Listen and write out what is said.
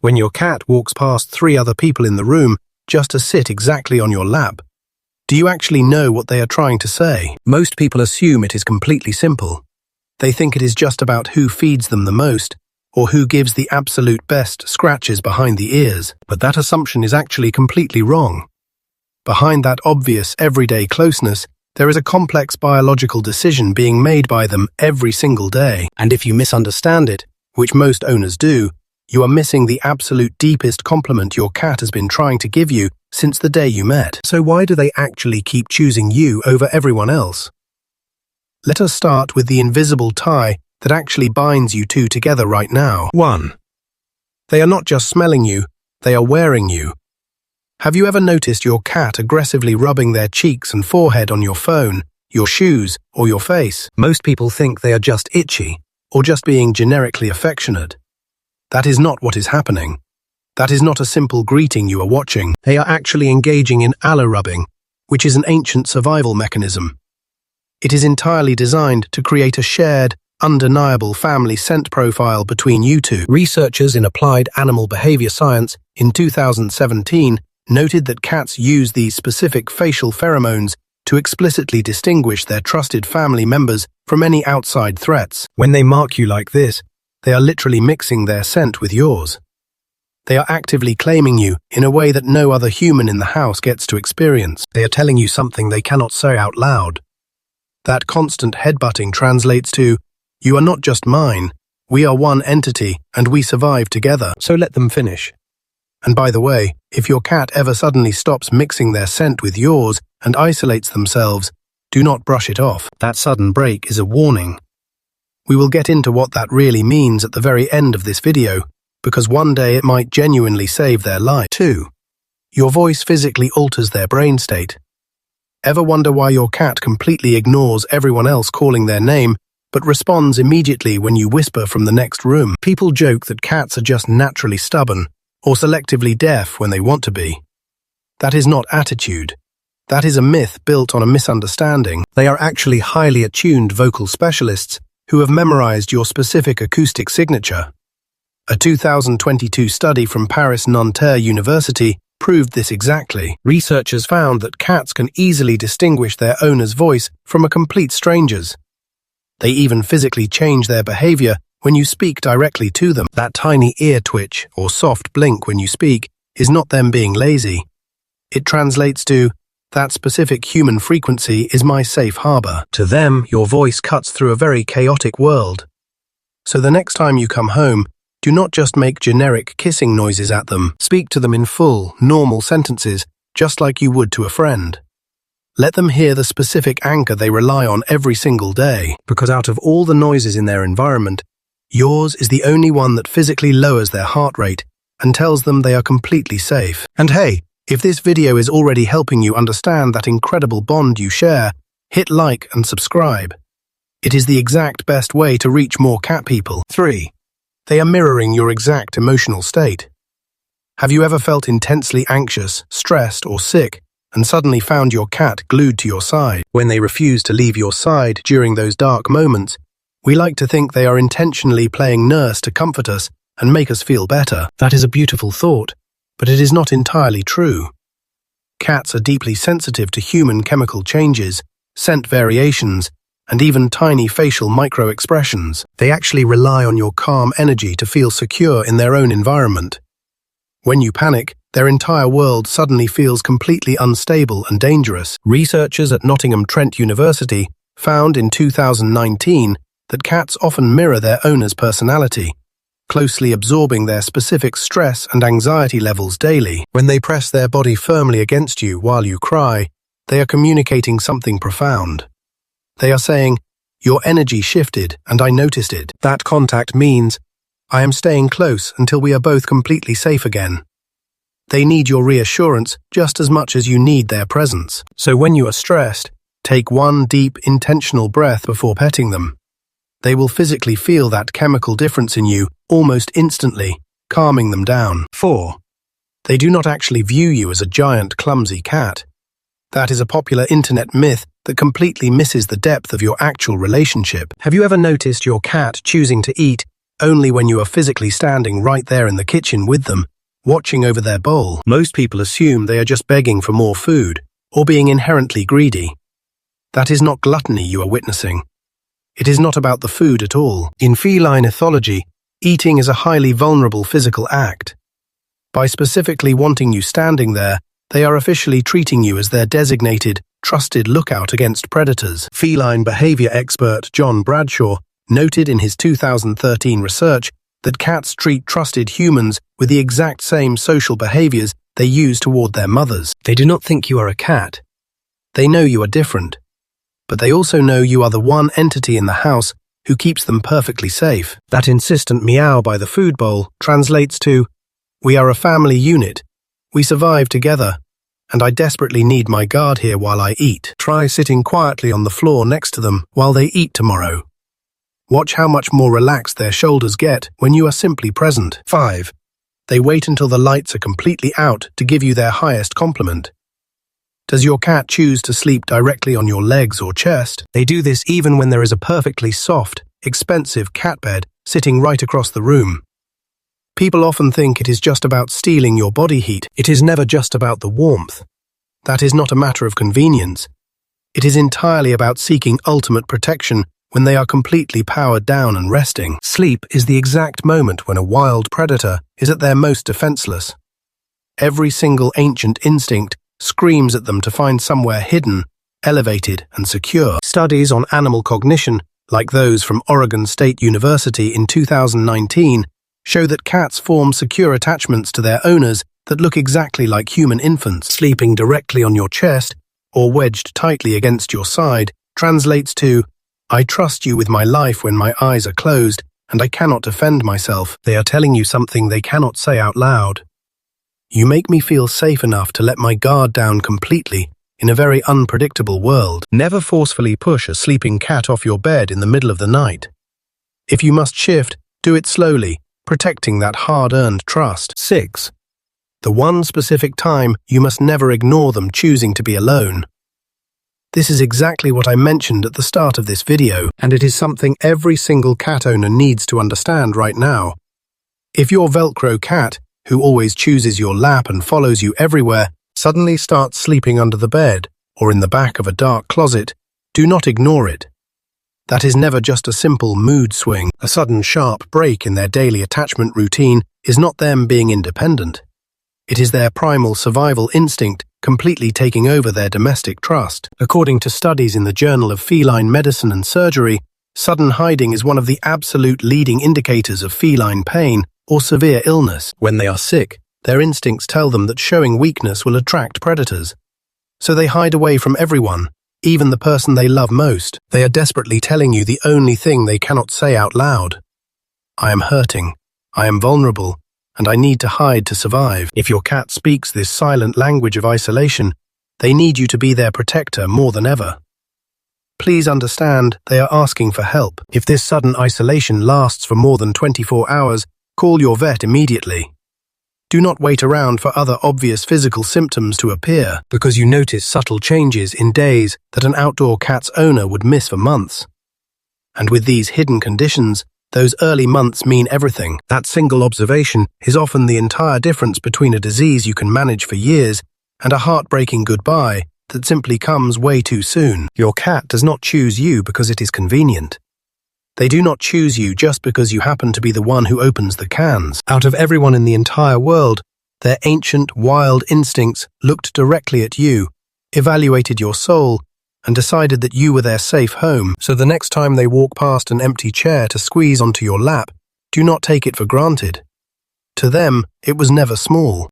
When your cat walks past 3 other people in the room just to sit exactly on your lap, do you actually know what they are trying to say? Most people assume it is completely simple. They think it is just about who feeds them the most, or who gives the absolute best scratches behind the ears. But that assumption is actually completely wrong. Behind that obvious everyday closeness, there is a complex biological decision being made by them every single day. And if you misunderstand it, which most owners do, you are missing the absolute deepest compliment your cat has been trying to give you since the day you met. So why do they actually keep choosing you over everyone else? Let us start with the invisible tie that actually binds you two together right now. 1. They are not just smelling you, they are wearing you. Have you ever noticed your cat aggressively rubbing their cheeks and forehead on your phone, your shoes, or your face? Most people think they are just itchy, or just being generically affectionate. That is not what is happening. That is not a simple greeting you are watching. They are actually engaging in allo-rubbing, which is an ancient survival mechanism. It is entirely designed to create a shared, undeniable family scent profile between you two. Researchers in applied animal behavior science in 2017 noted that cats use these specific facial pheromones to explicitly distinguish their trusted family members from any outside threats. When they mark you like this, they are literally mixing their scent with yours. They are actively claiming you in a way that no other human in the house gets to experience. They are telling you something they cannot say out loud. That constant headbutting translates to, "You are not just mine, we are one entity and we survive together." So let them finish. And by the way, if your cat ever suddenly stops mixing their scent with yours and isolates themselves, do not brush it off. That sudden break is a warning. We will get into what that really means at the very end of this video, because one day it might genuinely save their life. 2. Your voice physically alters their brain state. Ever wonder why your cat completely ignores everyone else calling their name, but responds immediately when you whisper from the next room? People joke that cats are just naturally stubborn, or selectively deaf when they want to be. That is not attitude. That is a myth built on a misunderstanding. They are actually highly attuned vocal specialists who have memorized your specific acoustic signature. A 2022 study from Paris-Nanterre University proved this exactly. Researchers found that cats can easily distinguish their owner's voice from a complete stranger's. They even physically change their behavior when you speak directly to them. That tiny ear twitch or soft blink when you speak is not them being lazy. It translates to, "That specific human frequency is my safe harbor." To them, your voice cuts through a very chaotic world. So the next time you come home, do not just make generic kissing noises at them. Speak to them in full, normal sentences, just like you would to a friend. Let them hear the specific anchor they rely on every single day, because out of all the noises in their environment, yours is the only one that physically lowers their heart rate and tells them they are completely safe. And hey, if this video is already helping you understand that incredible bond you share, hit like and subscribe. It is the exact best way to reach more cat people. 3. They are mirroring your exact emotional state. Have you ever felt intensely anxious, stressed, or sick, and suddenly found your cat glued to your side? When they refuse to leave your side during those dark moments, we like to think they are intentionally playing nurse to comfort us and make us feel better. That is a beautiful thought, but it is not entirely true. Cats are deeply sensitive to human chemical changes, scent variations, and even tiny facial micro-expressions. They actually rely on your calm energy to feel secure in their own environment. When you panic, their entire world suddenly feels completely unstable and dangerous. Researchers at Nottingham Trent University found in 2019 that cats often mirror their owner's personality, closely absorbing their specific stress and anxiety levels daily. When they press their body firmly against you while you cry, they are communicating something profound. They are saying, "Your energy shifted and I noticed it." That contact means, "I am staying close until we are both completely safe again." They need your reassurance just as much as you need their presence. So when you are stressed, take one deep, intentional breath before petting them. They will physically feel that chemical difference in you almost instantly, calming them down. 4. They do not actually view you as a giant, clumsy cat. That is a popular internet myth that completely misses the depth of your actual relationship. Have you ever noticed your cat choosing to eat only when you are physically standing right there in the kitchen with them, watching over their bowl. Most people assume they are just begging for more food or being inherently greedy. That is not gluttony you are witnessing. It is not about the food at all. In feline ethology, eating is a highly vulnerable physical act. By specifically wanting you standing there, they are officially treating you as their designated, trusted lookout against predators. Feline behavior expert John Bradshaw noted in his 2013 research that cats treat trusted humans with the exact same social behaviors they use toward their mothers. They do not think you are a cat. They know you are different, but they also know you are the one entity in the house who keeps them perfectly safe. That insistent meow by the food bowl translates to, "We are a family unit. We survive together, and I desperately need my guard here while I eat." Try sitting quietly on the floor next to them while they eat tomorrow. Watch how much more relaxed their shoulders get when you are simply present. 5. They wait until the lights are completely out to give you their highest compliment. Does your cat choose to sleep directly on your legs or chest? They do this even when there is a perfectly soft, expensive cat bed sitting right across the room. People often think it is just about stealing your body heat. It is never just about the warmth. That is not a matter of convenience. It is entirely about seeking ultimate protection when they are completely powered down and resting. Sleep is the exact moment when a wild predator is at their most defenseless. Every single ancient instinct screams at them to find somewhere hidden, elevated, and secure. Studies on animal cognition, like those from Oregon State University in 2019, show that cats form secure attachments to their owners that look exactly like human infants. Sleeping directly on your chest or wedged tightly against your side translates to, "I trust you with my life when my eyes are closed and I cannot defend myself." They are telling you something they cannot say out loud. You make me feel safe enough to let my guard down completely in a very unpredictable world. Never forcefully push a sleeping cat off your bed in the middle of the night. If you must shift, do it slowly, protecting that hard-earned trust. 6. The one specific time you must never ignore them choosing to be alone. This is exactly what I mentioned at the start of this video, and it is something every single cat owner needs to understand right now. If your Velcro cat, who always chooses your lap and follows you everywhere, suddenly starts sleeping under the bed or in the back of a dark closet, do not ignore it. That is never just a simple mood swing. A sudden sharp break in their daily attachment routine is not them being independent. It is their primal survival instinct completely taking over their domestic trust. According to studies in the Journal of Feline Medicine and Surgery, sudden hiding is one of the absolute leading indicators of feline pain or severe illness. When they are sick, their instincts tell them that showing weakness will attract predators. So they hide away from everyone, even the person they love most. They are desperately telling you the only thing they cannot say out loud. I am hurting, I am vulnerable, and I need to hide to survive. If your cat speaks this silent language of isolation, they need you to be their protector more than ever. Please understand, they are asking for help. If this sudden isolation lasts for more than 24 hours, call your vet immediately. Do not wait around for other obvious physical symptoms to appear because you notice subtle changes in days that an outdoor cat's owner would miss for months. And with these hidden conditions, those early months mean everything. That single observation is often the entire difference between a disease you can manage for years and a heartbreaking goodbye that simply comes way too soon. Your cat does not choose you because it is convenient. They do not choose you just because you happen to be the one who opens the cans. Out of everyone in the entire world, their ancient, wild instincts looked directly at you, evaluated your soul, and decided that you were their safe home. So the next time they walk past an empty chair to squeeze onto your lap, do not take it for granted. To them, it was never small.